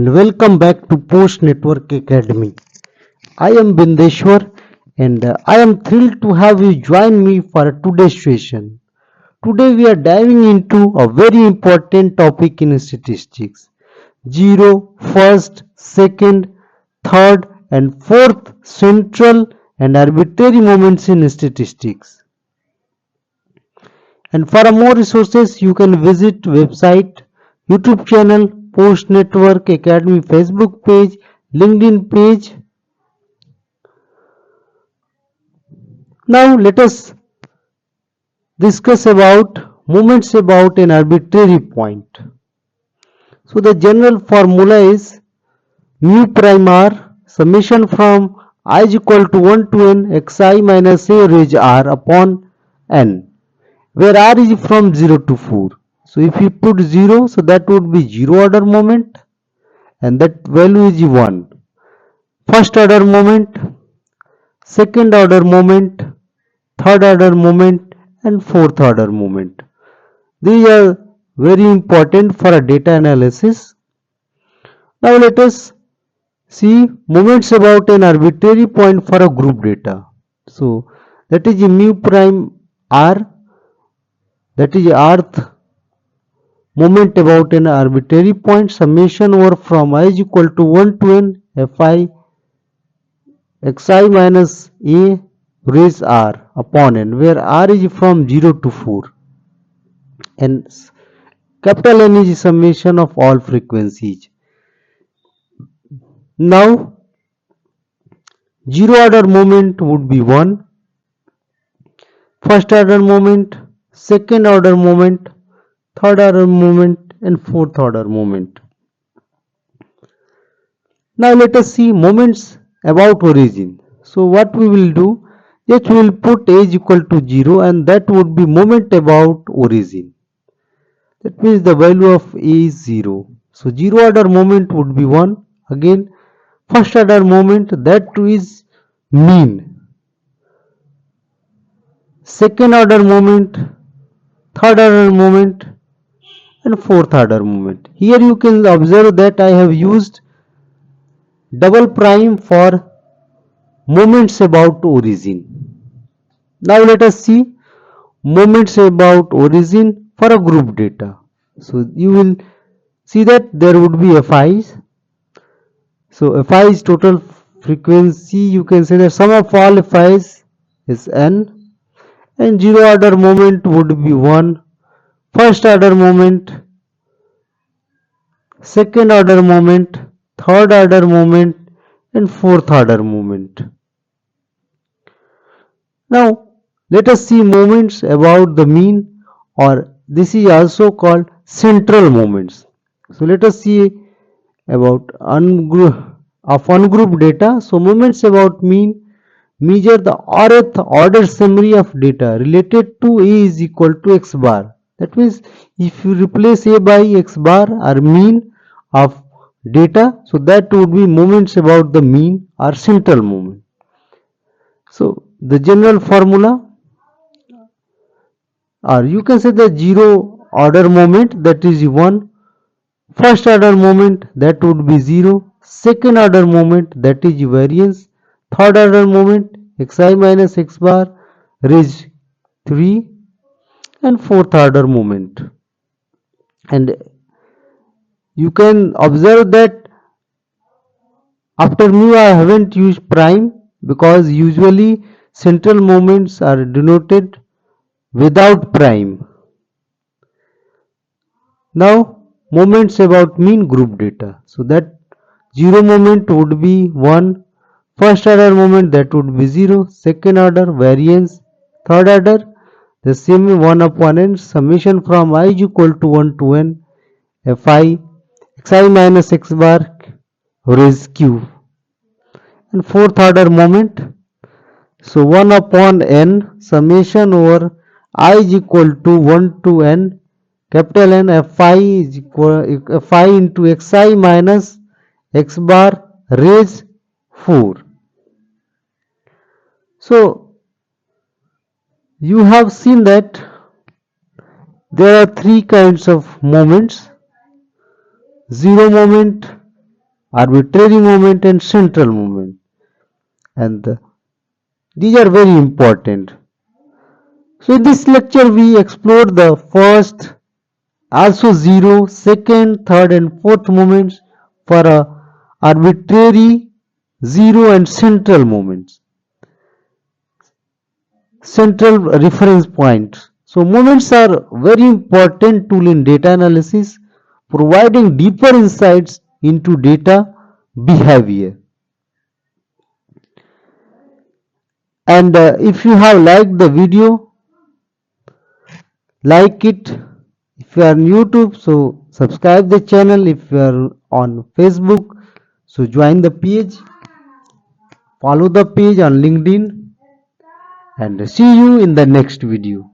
and welcome back to PostNetwork Academy. I am Bindeshwar and I am thrilled to have you join me for today's session. Today we are diving into a very important topic in statistics: zero, first, second, third, and fourth central and arbitrary moments in statistics. And for more resources, you can visit website, YouTube channel, Post Network Academy Facebook page, LinkedIn page. Now let us discuss about moments about an arbitrary point. So the general formula is mu prime r summation from I is equal to 1 to n xi minus a raised r upon n, where r is from 0 to 4. So if you put 0, so that would be 0 order moment and that value is 1. First order moment, second order moment, third order moment and fourth order moment. These are very important for a data analysis. Now let us see moments about an arbitrary point for a group data. So that is mu prime r, that is rth moment about an arbitrary point, summation over from I is equal to 1 to n fi xi minus a raised r upon n, where r is from 0 to 4 and capital N is summation of all frequencies. Now 0 order moment would be 1, first order moment, second order moment, third order moment and fourth order moment. Now let us see moments about origin. So what we will do, just we will put a is equal to 0 and that would be moment about origin. That means the value of a is 0. So 0 order moment would be 1. Again first order moment, that too is mean. Second order moment, third order moment and fourth order moment. Here you can observe that I have used double prime for moments about origin. Now let us see moments about origin for a group data. So you will see that there would be FIs. So Fi is total frequency. You can say that sum of all Fi's is n, and 0 order moment would be 1, first order moment, second order moment, third order moment and fourth order moment. Now let us see moments about the mean, or this is also called central moments. So let us see about ungrouped data. So moments about mean measure the rth order summary of data related to a is equal to x bar. That means if you replace a by x bar or mean of data, so that would be moments about the mean or central moment. So the general formula, or you can say the 0 order moment, that is 1, first order moment, that would be 0, second order moment, that is variance, third order moment xi minus x bar raised 3 and fourth order moment. And you can observe that after mu I haven't used prime because usually central moments are denoted without prime. Now moments about mean group data. So that 0 moment would be 1, first order moment that would be 0, second order variance, third order the same 1 upon n, summation from I is equal to 1 to n fi xi minus x bar raised q, and fourth order moment, so 1 upon n summation over I is equal to 1 to n capital N fi is equal fi into xi minus x bar raised 4. So you have seen that there are three kinds of moments: zero moment, arbitrary moment and central moment, and these are very important. So in this lecture we explored the first, also zero, second, third and fourth moments for a arbitrary, zero and central moments, central reference points. So moments are very important tool in data analysis, providing deeper insights into data behavior. And if you have liked the video, like it. If you are on YouTube, so subscribe the channel. If you are on Facebook, so join the page, follow the page on LinkedIn, and see you in the next video.